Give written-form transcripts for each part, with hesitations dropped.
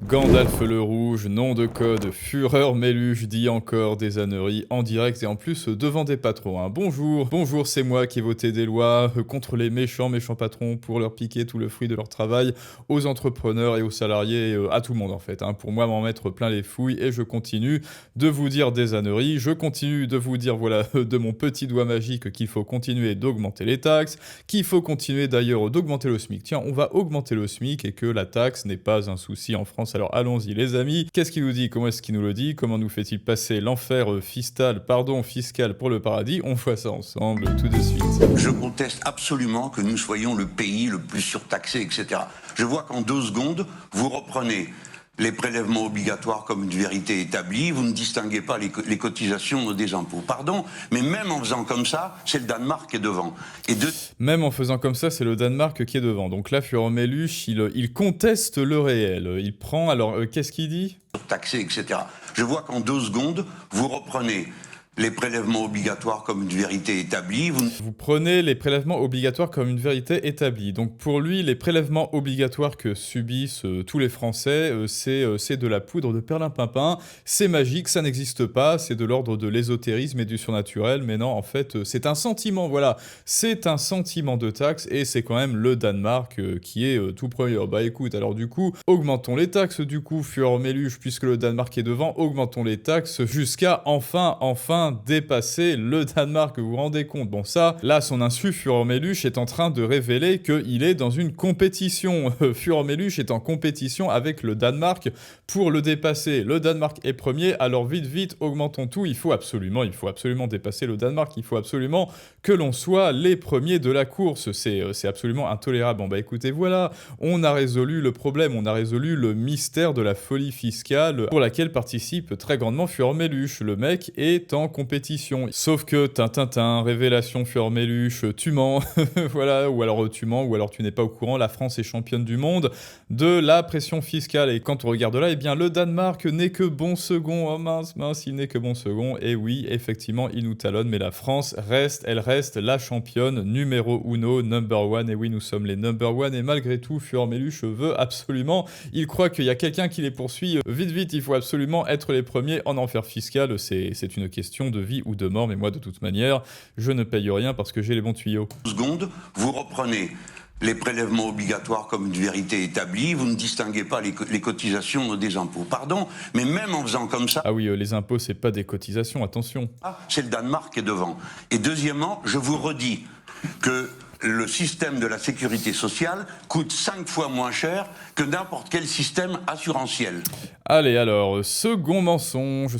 Gandalf le Rouge, nom de code, Fureur Méluche dit encore des âneries en direct et en plus devant des patrons. Hein. Bonjour, c'est moi qui ai voté des lois contre les méchants patrons pour leur piquer tout le fruit de leur travail aux entrepreneurs et aux salariés, à tout le monde en fait. Hein. Pour moi m'en mettre plein les fouilles et je continue de vous dire des âneries, je continue de vous dire voilà de mon petit doigt magique qu'il faut continuer d'augmenter les taxes, qu'il faut continuer d'ailleurs d'augmenter le SMIC. Tiens, on va augmenter le SMIC et que la taxe n'est pas un souci en France. Alors allons-y les amis, qu'est-ce qu'il nous dit? Comment est-ce qu'il nous le dit? Comment nous fait-il passer l'enfer fiscal pour le paradis? On voit ça ensemble tout de suite. Je conteste absolument que nous soyons le pays le plus surtaxé, etc. Je vois qu'en 2 secondes, vous reprenez les prélèvements obligatoires comme une vérité établie, vous ne distinguez pas les cotisations des impôts. Pardon, mais même en faisant comme ça, c'est le Danemark qui est devant. Même en faisant comme ça, c'est le Danemark qui est devant. Donc là, Fureur Méluche, il conteste le réel. Il prend, alors, qu'est-ce qu'il dit? Surtaxé, etc. Je vois qu'en 2 secondes, vous reprenez les prélèvements obligatoires comme une vérité établie. Vous prenez les prélèvements obligatoires comme une vérité établie. Donc pour lui, les prélèvements obligatoires que subissent tous les Français, c'est de la poudre de perlimpinpin. C'est magique, ça n'existe pas, c'est de l'ordre de l'ésotérisme et du surnaturel. Mais non, en fait, c'est un sentiment, voilà. C'est un sentiment de taxe et c'est quand même le Danemark qui est tout premier. Oh, bah écoute, alors du coup, augmentons les taxes du coup, Fureur Méluche, puisque le Danemark est devant, augmentons les taxes jusqu'à enfin dépasser le Danemark, vous vous rendez compte? Bon ça, là son insu, Fureur Méluche est en train de révéler qu'il est dans une compétition. Fureur Méluche est en compétition avec le Danemark pour le dépasser. Le Danemark est premier, alors vite, augmentons tout, il faut absolument dépasser le Danemark, il faut absolument que l'on soit les premiers de la course, c'est absolument intolérable. Bon bah écoutez, voilà, on a résolu le problème, on a résolu le mystère de la folie fiscale pour laquelle participe très grandement Fureur Méluche. Le mec est en compétition. Sauf que, tintintin, révélation Fureur Méluche, tu mens, voilà, ou alors tu mens, ou alors tu n'es pas au courant, la France est championne du monde de la pression fiscale. Et quand on regarde là, eh bien le Danemark n'est que bon second, oh mince, il n'est que bon second, et oui, effectivement, il nous talonne, mais la France reste la championne numéro uno, number one, et oui, nous sommes les number one, et malgré tout, Fureur Méluche veut absolument, il croit qu'il y a quelqu'un qui les poursuit, vite, il faut absolument être les premiers en enfer fiscal, c'est une question de vie ou de mort, mais moi de toute manière, je ne paye rien parce que j'ai les bons tuyaux. 2 secondes, vous reprenez les prélèvements obligatoires comme une vérité établie, vous ne distinguez pas les cotisations des impôts. Pardon, mais même en faisant comme ça... Ah oui, les impôts, c'est pas des cotisations, attention. C'est le Danemark qui est devant. Et deuxièmement, je vous redis que le système de la sécurité sociale coûte 5 fois moins cher que n'importe quel système assurantiel. Allez, alors, second mensonge,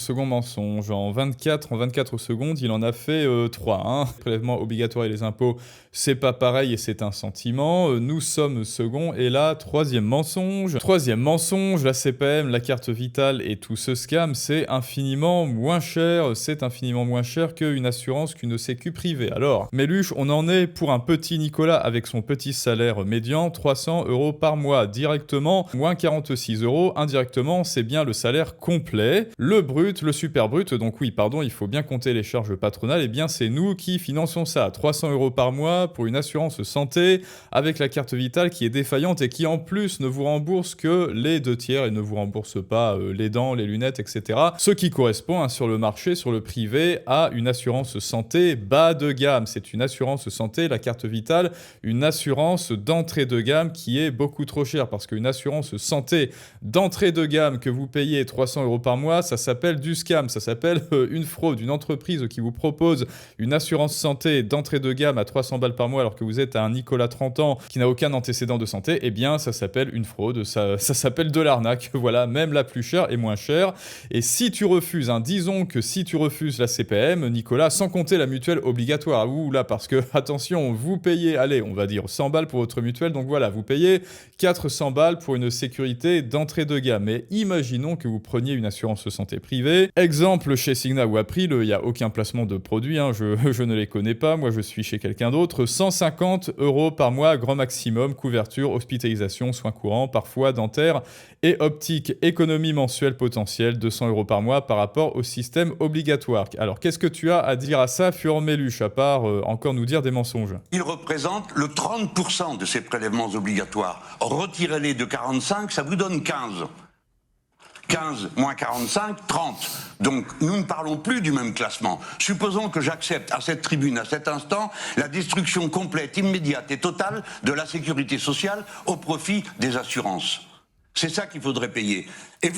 en 24 secondes, il en a fait 3. Hein. Prélèvement obligatoire et les impôts, c'est pas pareil et c'est un sentiment. Nous sommes second, et là, troisième mensonge, la CPM, la carte vitale et tout ce scam, c'est infiniment moins cher qu'une assurance, qu'une sécu privée. Alors, Méluche, on en est pour un petit Nicolas avec son petit salaire médian, 300 € par mois, directement, moins 46 €, indirectement, c'est bien le salaire complet, le brut, le super brut, donc oui, pardon, il faut bien compter les charges patronales, et bien c'est nous qui finançons ça, 300 € par mois pour une assurance santé, avec la carte vitale qui est défaillante et qui en plus ne vous rembourse que les 2 tiers et ne vous rembourse pas les dents, les lunettes, etc. Ce qui correspond hein, sur le marché, sur le privé, à une assurance santé bas de gamme. C'est une assurance santé, la carte vitale, une assurance d'entrée de gamme qui est beaucoup trop chère, parce qu'une assurance santé d'entrée de gamme que vous payez 300 € par mois, ça s'appelle du scam, ça s'appelle une fraude, une entreprise qui vous propose une assurance santé d'entrée de gamme à 300 balles par mois alors que vous êtes un Nicolas 30 ans qui n'a aucun antécédent de santé, eh bien ça s'appelle une fraude, ça s'appelle de l'arnaque, voilà, même la plus chère est moins chère. Et si tu refuses, hein, disons que si tu refuses la CPM, Nicolas, sans compter la mutuelle obligatoire, ouh là, parce que attention, vous payez, allez, on va dire 100 balles pour votre mutuelle, donc voilà, vous payez 400 balles pour une sécurité d'entrée de gamme. Mais imaginons que vous preniez une assurance santé privée. Exemple chez Cigna ou April, il n'y a aucun placement de produit, hein, je ne les connais pas, moi je suis chez quelqu'un d'autre. 150 € par mois, grand maximum, couverture, hospitalisation, soins courants, parfois dentaires et optique, économie mensuelle potentielle, 200 € par mois par rapport au système obligatoire. Alors qu'est-ce que tu as à dire à ça, Fureur Méluche, à part encore nous dire des mensonges? Il représente le 30% de ces prélèvements obligatoires. Retirez-les de 45, ça vous donne 15. 15 moins 45, 30. Donc nous ne parlons plus du même classement. Supposons que j'accepte à cette tribune, à cet instant, la destruction complète, immédiate et totale de la sécurité sociale au profit des assurances. C'est ça qu'il faudrait payer.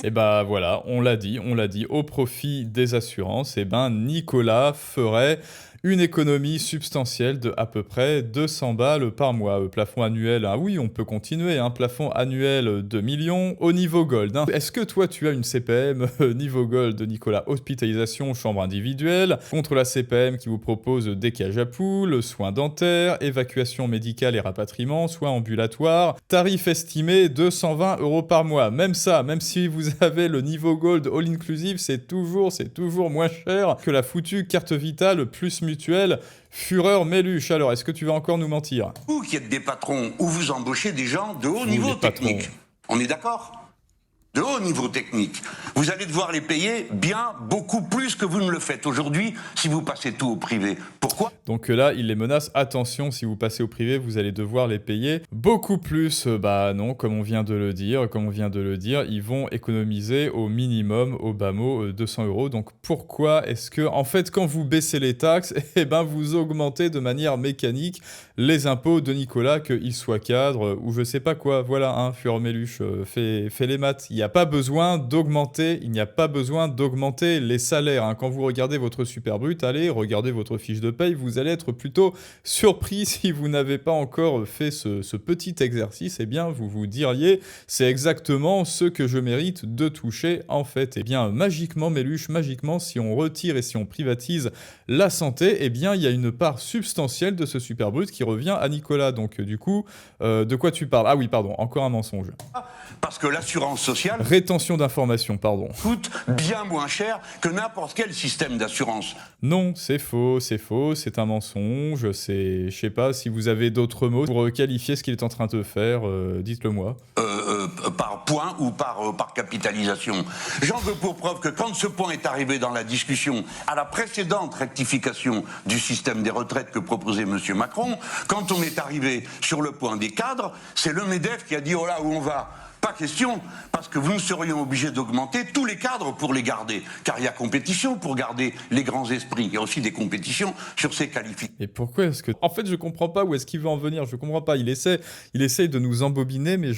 Et bah voilà, on l'a dit, au profit des assurances, et ben Nicolas ferait une économie substantielle de à peu près 200 balles par mois. Plafond annuel, ah oui, on peut continuer, hein, plafond annuel 2 millions au niveau gold. Hein. Est-ce que toi tu as une CPM niveau gold, Nicolas? Hospitalisation, chambre individuelle, contre la CPM qui vous propose des cages à poules, soins dentaires, évacuation médicale et rapatriement, soins ambulatoires, tarif estimé 220 € par mois. Même ça, même si vous avez le niveau gold all inclusive, c'est toujours moins cher que la foutue carte vitale plus mutuelle Fureur Méluche. Alors, est-ce que tu vas encore nous mentir? Vous qui êtes des patrons, où vous embauchez des gens de haut niveau technique. On est d'accord? De haut niveau technique. Vous allez devoir les payer bien beaucoup plus que vous ne le faites aujourd'hui si vous passez tout au privé. Pourquoi? Donc là, il les menace, attention, si vous passez au privé, vous allez devoir les payer beaucoup plus. Bah non, comme on vient de le dire, ils vont économiser au minimum, au bas mot, 200 €. Donc pourquoi est-ce que, en fait, quand vous baissez les taxes, eh ben vous augmentez de manière mécanique les impôts de Nicolas, qu'il soit cadre ou je sais pas quoi. Voilà, hein, Fureur Méluche, fait les maths. Il n'y a pas besoin d'augmenter les salaires. Hein. Quand vous regardez votre super brut, allez, regardez votre fiche de paye, vous allez être plutôt surpris si vous n'avez pas encore fait ce petit exercice. Eh bien, vous vous diriez, c'est exactement ce que je mérite de toucher en fait. Eh bien, magiquement, Méluche, magiquement, si on retire et si on privatise la santé, eh bien, il y a une part substantielle de ce super brut qui revient à Nicolas. Donc, du coup, de quoi tu parles? Ah oui, pardon, encore un mensonge. Parce que l'assurance sociale... Rétention d'informations, pardon. ...coûte bien moins cher que n'importe quel système d'assurance. Non, c'est faux, c'est un mensonge, je sais pas si vous avez d'autres mots pour qualifier ce qu'il est en train de faire, dites-le moi. Par point ou par capitalisation. J'en veux pour preuve que quand ce point est arrivé dans la discussion à la précédente rectification du système des retraites que proposait M. Macron, quand on est arrivé sur le point des cadres, c'est le MEDEF qui a dit « Oh là, où on va ?» Pas question, parce que vous serions obligés d'augmenter tous les cadres pour les garder. Car il y a compétition pour garder les grands esprits. Il y a aussi des compétitions sur ces qualifications. Et pourquoi est-ce que... En fait, je comprends pas où est-ce qu'il veut en venir. Je comprends pas. Il essaie de nous embobiner, mais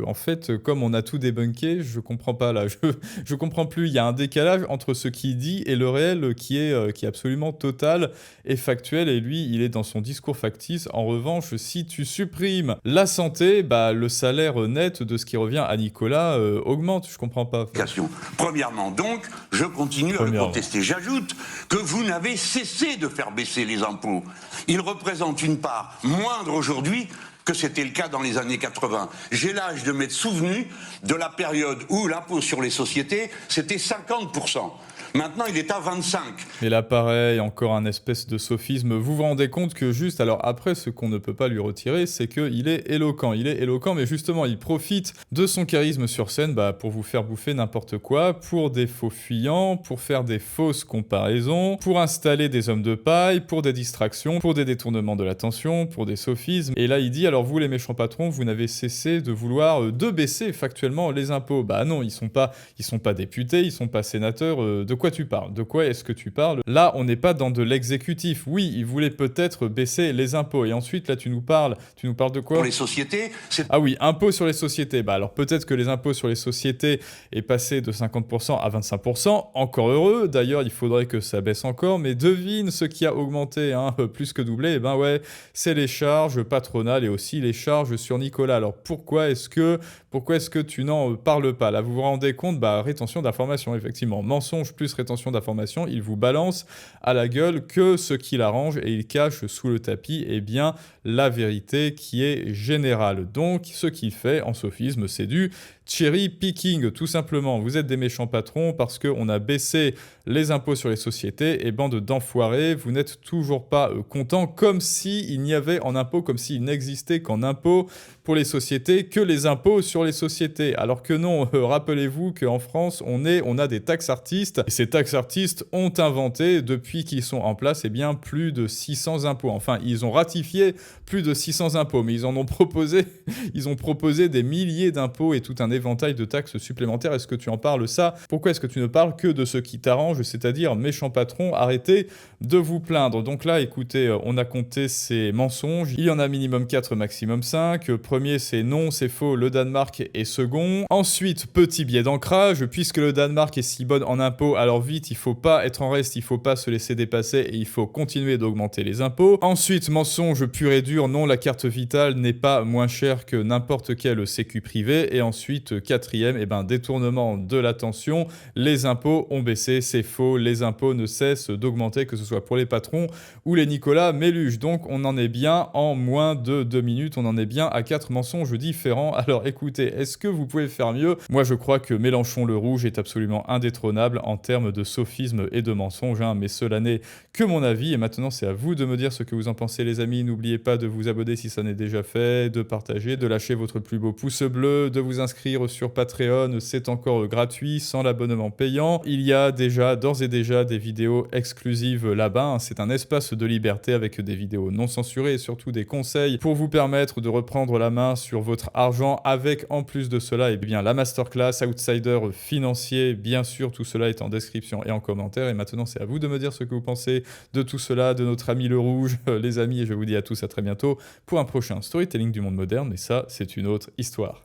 en fait, comme on a tout débunké, je comprends pas là. Je comprends plus. Il y a un décalage entre ce qu'il dit et le réel qui est absolument total et factuel. Et lui, il est dans son discours factice. En revanche, si tu supprimes la santé, bah, le salaire net de ce qui revient à Nicolas augmente, je comprends pas. Premièrement, donc, je continue à le contester. J'ajoute que vous n'avez cessé de faire baisser les impôts. Ils représentent une part moindre aujourd'hui que c'était le cas dans les années 80. J'ai l'âge de m'être souvenu de la période où l'impôt sur les sociétés, c'était 50%. Maintenant, il est à 25. Et là, pareil, encore un espèce de sophisme. Vous vous rendez compte que juste... Alors après, ce qu'on ne peut pas lui retirer, c'est qu'il est éloquent. Il est éloquent, mais justement, il profite de son charisme sur scène pour vous faire bouffer n'importe quoi, pour des faux fuyants, pour faire des fausses comparaisons, pour installer des hommes de paille, pour des distractions, pour des détournements de l'attention, pour des sophismes. Et là, il dit, alors vous, les méchants patrons, vous n'avez cessé de vouloir de baisser factuellement les impôts. Bah non, ils sont pas députés, ils sont pas sénateurs. De quoi tu parles? De quoi est-ce que tu parles? Là, on n'est pas dans de l'exécutif. Oui, il voulait peut-être baisser les impôts. Et ensuite, là, tu nous parles de quoi? Pour les sociétés, Ah oui, impôts sur les sociétés. Bah alors peut-être que les impôts sur les sociétés est passé de 50% à 25%. Encore heureux. D'ailleurs, il faudrait que ça baisse encore. Mais devine ce qui a augmenté, hein, plus que doublé. Eh ben ouais, c'est les charges patronales et aussi les charges sur Nicolas. Alors pourquoi est-ce que tu n'en parles pas? Là, vous vous rendez compte? Bah, rétention d'informations, effectivement. Mensonge plus rétention d'informations, il vous balance à la gueule que ce qui l'arrange et il cache sous le tapis, eh bien, la vérité qui est générale. Donc, ce qu'il fait en sophisme, c'est du cherry picking, tout simplement. Vous êtes des méchants patrons parce qu'on a baissé les impôts sur les sociétés et bande d'enfoirés, vous n'êtes toujours pas contents, comme s'il n'y avait en impôts, comme s'il n'existait qu'en impôts pour les sociétés que les impôts sur les sociétés. Alors que non, rappelez-vous qu'en France, on a des taxes artistes. Et ces taxes artistes ont inventé, depuis qu'ils sont en place, eh bien, plus de 600 impôts. Enfin, ils ont ratifié plus de 600 impôts, mais ils ont proposé des milliers d'impôts et tout un un éventail de taxes supplémentaires. Est-ce que tu en parles ça? Pourquoi est-ce que tu ne parles que de ce qui t'arrange, c'est-à-dire méchant patron, arrêtez de vous plaindre. Donc là, écoutez, on a compté ces mensonges. Il y en a minimum 4, maximum 5. Premier, c'est non, c'est faux, le Danemark est second. Ensuite, petit biais d'ancrage, puisque le Danemark est si bon en impôts, alors vite, il faut pas être en reste, il faut pas se laisser dépasser et il faut continuer d'augmenter les impôts. Ensuite, mensonge pur et dur, non, la carte vitale n'est pas moins chère que n'importe quel sécu privé. Et ensuite, quatrième, détournement de l'attention, les impôts ont baissé, c'est faux, les impôts ne cessent d'augmenter, que ce soit pour les patrons ou les Nicolas Méluge. Donc on en est bien en moins de 2 minutes, on en est bien à 4 mensonges différents. Alors écoutez, est-ce que vous pouvez faire mieux? Moi je crois que Mélenchon le Rouge est absolument indétrônable en termes de sophisme et de mensonges, mais cela n'est que mon avis. Et maintenant c'est à vous de me dire ce que vous en pensez les amis. N'oubliez pas de vous abonner si ça n'est déjà fait, de partager, de lâcher votre plus beau pouce bleu, de vous inscrire sur Patreon, c'est encore gratuit, sans l'abonnement payant. Il y a déjà, d'ores et déjà, des vidéos exclusives là-bas. C'est un espace de liberté avec des vidéos non censurées et surtout des conseils pour vous permettre de reprendre la main sur votre argent avec, en plus de cela, la masterclass Outsider financier. Bien sûr, tout cela est en description et en commentaire. Et maintenant, c'est à vous de me dire ce que vous pensez de tout cela, de notre ami le Rouge, les amis. Et je vous dis à tous à très bientôt pour un prochain Storytelling du monde moderne. Mais ça, c'est une autre histoire.